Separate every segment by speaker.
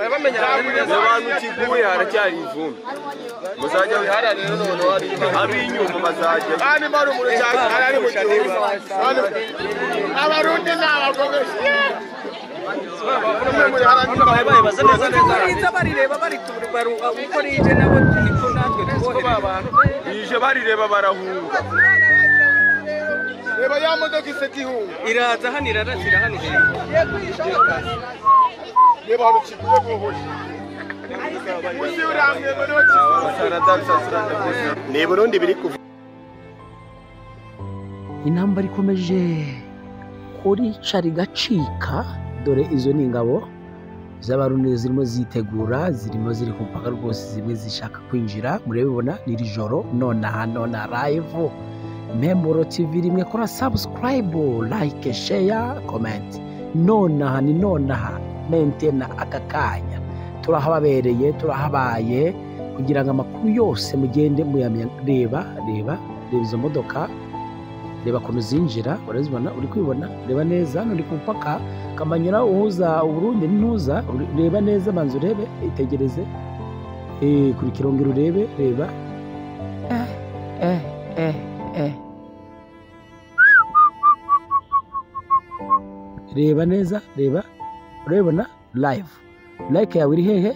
Speaker 1: abantu kiguye haracyari ivumbi muzajya bihararira none ari inyuma bazajya kandi bari mu cyaro ari mu gihugu abarundi n'abagomeshi ije barireba barahunga reba ya modoka iseti ihunga iraza hano irarasira hano reba hano kiguye guhoje ni Burundi biri kuva
Speaker 2: intambara ikomeje kurica rigacika. Dore izo ni ingabo z'abarundi zirimo zitegura, zirimo ziri ku mpaka rwose, zimwe zishaka kwinjira. Murebibona ni rijoro nonaha live Impemburo TV rimwe. Kora subscribe, like, share, comment. Nonaha ni nonaha mentena aka kanya turahababereye, turahabaye kugira ngo amakuru yose mugende muyamenya. Reba izo modoka, reba kuntu zinjira, urazibona, uri kwibona, reba neza hano ni ku mpaka Kamanyura uhuza Uburundi n'Intuza. Reba neza, manzi urebe, itegereze kuri Kirongero urebe, reba reba neza, reba, urabibona live. Like yawe iri hehe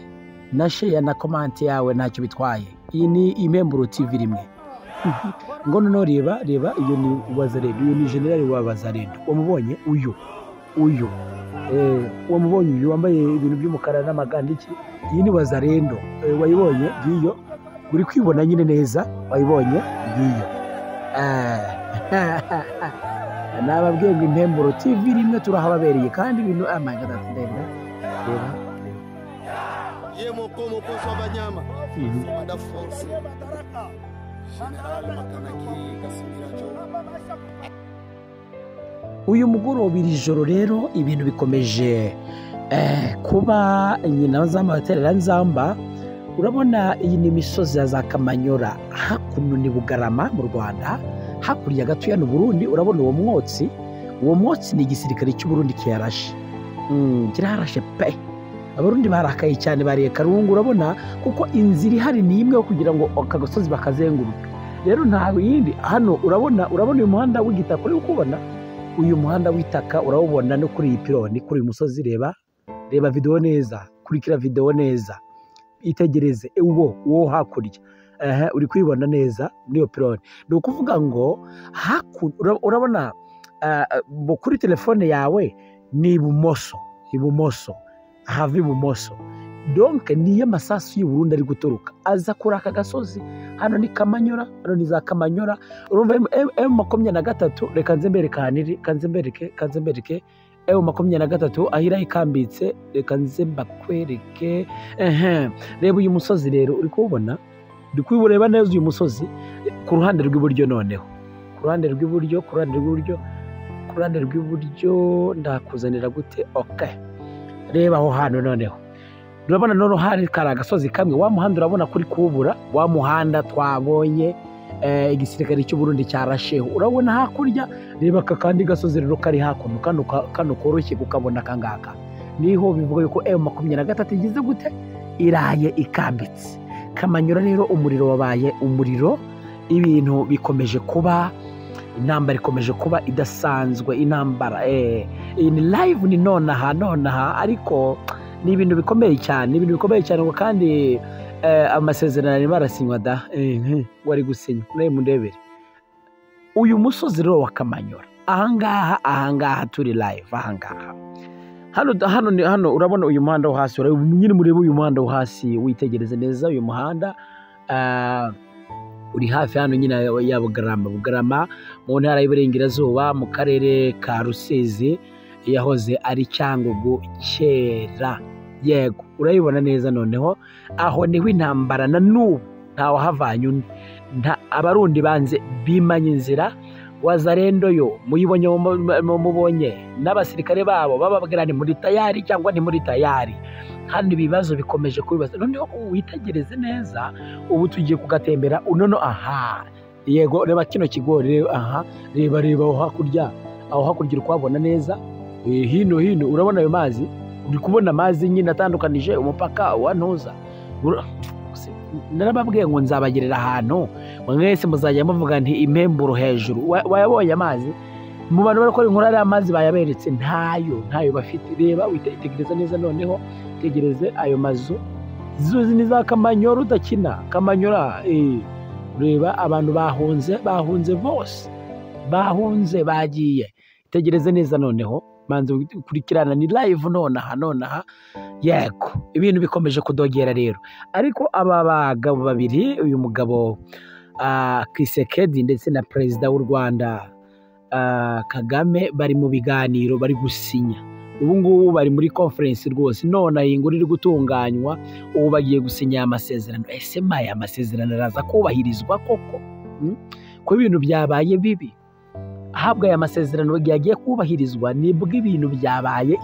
Speaker 2: na share na comment yawe ntacyo bitwaye. Iyi ni Impemburo TV rimwe. Ngo noneho reba iyo ni Wazalendo, iyo ni general wa Wazalendo. Wamubonye uyu wamubonye uyu wambaye ibintu by'umukara n'amagandiki. Iyi ni Wazalendo, wayibonye ngiyo, uri kwibona nyine neza, wayibonye ngiyo. Nababwiye ngo Impemburo TV rimwe turahababereye kandi ibintu my god ndenda. Reba
Speaker 1: yemo como poso abanyama da force general makanaki Kasimira Jo.
Speaker 2: Uyu mugoroba iri joro rero ibintu bikomeje kuba nyina z'amaterera nzamba. Urabona iyi ni imisozi ya za Kamanyura, hakuno ni Bugarama mu Rwanda, hakurya gato ya Burundi. Urabona uwo mwotsi ni igisirikare cy'u Burundi kiyarashe, kirarashe pe. Abarundi barakaye cyane, bariye Karungu. Urabona kuko inzira ihari ni imwe kugira ngo aka gasozi bakazenguruka. Rero nta yindi hano. Urabona uyu muhanda w'igitaka, uri kubona uyu muhanda w'itaka, urabona no kuri iyi piloni, kuri uyu musozi. Reba video neza, kurikira video neza, itegereze uwo hakurya. Uri kwibona neza niyo piloni. Ni ukuvuga ngo urabona kuri telefone yawe ni ibumoso, hava ibumoso. Donc niyo masasu y'u Burundi ari guturuka aza kuri aka gasozi. Hano ni Kamanyura, hano ni za Kamanyura. Urumva M23, reka nze mbereke M23 ahira ikambitse. Reka nze mbakwereke. Reba uyu musozi rero, uri kubona, uri kubureba neza uyu musozi ku ruhande rw'iburyo. Noneho ku ruhande rw'iburyo ndakuzanira gute? Okay, reba aho hano. Noneho urabona noneho hari kari agasozi kamwe. Wa muhanda urabona kuri kubura, wa muhanda twabonye igisirikare cy'u Burundi cyarasheho. Urabona hakurya, reba kandi gasozi rero kari hakuno, kano koroshye kukabona kangaka. Niho bivuga yuko M23 igize gute, iraye ikambitse. Kamanyura rero umuriro wabaye umuriro. Ibintu bikomeje kuba, intambara ikomeje kuba idasanzwe. Intambara iyi ni live, ni nonaha ariko ni ibintu bikomeye cyane, ngo kandi amasezerano ari barasinywa da wari gusinya. Mundebere uyu musozi rero wa Kamanyura, ahangaha turi live. Hano urabona uyu muhanda wo hasi, nyine murebe uyu muhanda wo hasi, witegereze neza uyu muhanda. Uri hafi hano nyine ya Bugarama mu ntara y'Iburengerazuba, mu karere ka Rusizi, yahoze ari Cyangugu kera. Yego, urayibona neza. Noneho aho niho intambara na n'ubu ntawahavanye undi. Abarundi banze bimanye inzira. Wazalendo yo mubonye n'abasirikare babo bababwira ni muri tayari cyangwa ni muri tayari. Hano ibibazo bikomeje kubibaza. Noneho witegereze neza, ubu tugiye kugatembera. Yego, reba kino kigori. Reba aho hakurya uri kuhabona neza. Hino urabona ayo mazi, uri kubona amazi nyine atandukanije umupaka wa Ntuza. Narababwiye ngo nzabagerera ahantu mwese muzajya muvuga nti impemburo hejuru. Wayabonye amazi mu bantu barakora inkuru ari amazi bayaberetse ntayo bafite. Reba witegereza neza, noneho tegereze ayo mazu zuzi ni za Kamanyora udakina Kamanyora. Reba abantu bahunze bose, bahunze bagiye. Tegereze neza noneho manze ukurikirana, ni live nonaha. Yego ibintu bikomeje kudogera rero, ariko aba bagabo babiri, uyu mugabo Kisekedi ndetse na perezida w'u Rwanda Kagame, bari mu biganiro, bari gusinya. Ubu ngubu bari muri conference rwose, none iyi nguru iri gutunganywa, ubu bagiye gusinya amasezerano. Ese aya masezerano araza kubahirizwa koko? Ko ibintu byabaye bibi, ahabwa aya masezerano yagiye kubahirizwa nibwo ibintu byabaye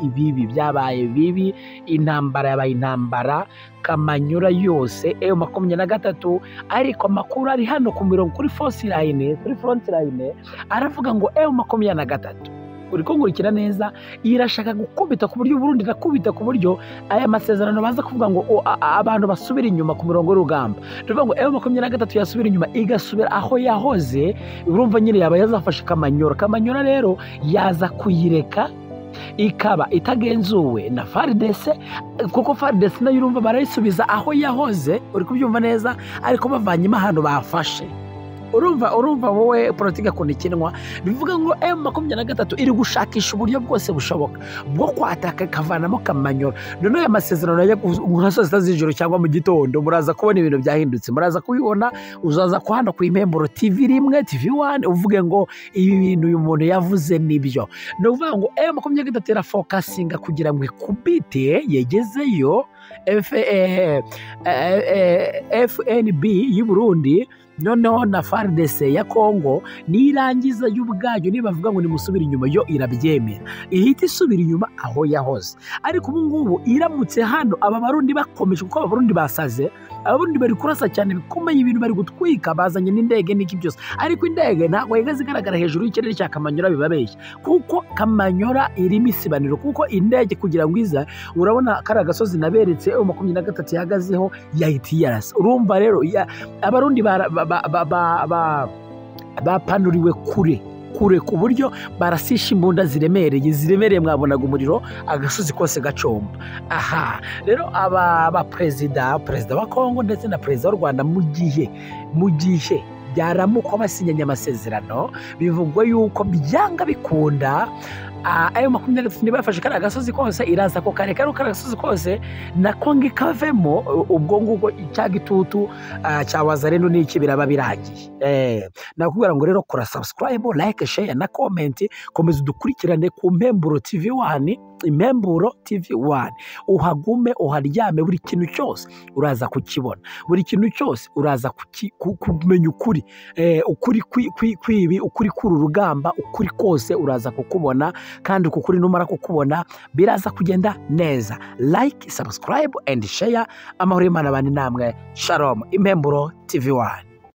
Speaker 2: bibi. Intambara yabaye intambara, Kamanyura yose M23. Ariko amakuru ari hano ku mirongo kuri front line aravuga ngo M23 uri kongurikira neza irashaka gukubita ku buryo Burundi nakubita ku buryo aya masezerano baza kuvuga ngo abantu basubira inyuma ku mirongo y'urugamba. Tuvuga ngo M23 yasubira inyuma igasubira aho yahoze. Urumva nyine yaba yazafashe Kamanyora rero yaza kuyireka ikaba itagenzuwe na FARDC, kuko FARDC nayo urumva barayisubiza aho yahoze. Uri kubyumva neza, ariko bavanyemo ahantu bafashe. Urumva wowe politiki kundikinwa. Bivuga ngo M23 iri gushakisha uburyo bwose bushoboka bwo kwataka kavanamo Kamanyora. None aya masezerano ya guhasoza z'ijoro cyangwa mu gitondo muraza kubona ibintu byahindutse, muraza kubibona. Uzaza ku hano ku Impemburo TV rimwe TV1 uvuge ngo ibi bintu uyu muntu yavuze nibyo. No uvuga ngo M23 era focusinga kugira ngo ikubite yegezeyo FNB y'u Burundi, noneho na FARDC ya Kongo nirangiza y'ubwayo nibavuga ngo nimusubira inyuma yo irabyemera, ihita isubira inyuma aho yahoze. Ariko ubu ngubu iramutse hano aba Barundi bakomeje, kuko Abarundi basaze, Abarundi bari kurasa cyane bikomeye, ibintu bari gutwika, bazanye n'indege n'iki byose. Ariko indege ntabwo yigeze igaragara hejuru y'ikirere cya Kamanyora, bibabeshya, kuko Kamanyora irimo isibaniro. Kuko indege kugira ngo iza, urabona kari agasozi naberetse M23 yahagazeho yahita yarasa. Urumva rero Abarundi bapanuriwe kure ku buryo barasisha imbunda ziremereye mwabonaga umuriro agasozi kose gacomba. Aha rero aba perezida wa Kongo ndetse na perezida w'u Rwanda mu gihe byaramuko basinyanye amasezerano, bivugwa yuko byanga bikunda ayo 23 niba yafashe kari agasozi kose iraza ko kare agasozi kose na Kongo ikavemo. Ubwo nguko cya gitutu cya Wazalendo n'iki biraba biragiye. Nakubwira ngo rero kora subscribe, like, share na comment, komeza udukurikirane ku Impemburo TV1. Impemburo TV1 uhagume uharyame, buri kintu cyose uraza kukibona, buri kintu cyose uraza kumenya ukuri kwibi, ukuri kuru rugamba, ukuri kose uraza kukubona. Kandi ukuri numara kukubona biraza kugenda neza. Like, subscribe and share. Amahoro y'Imana bane namwe. Shalom. Impemburo TV1.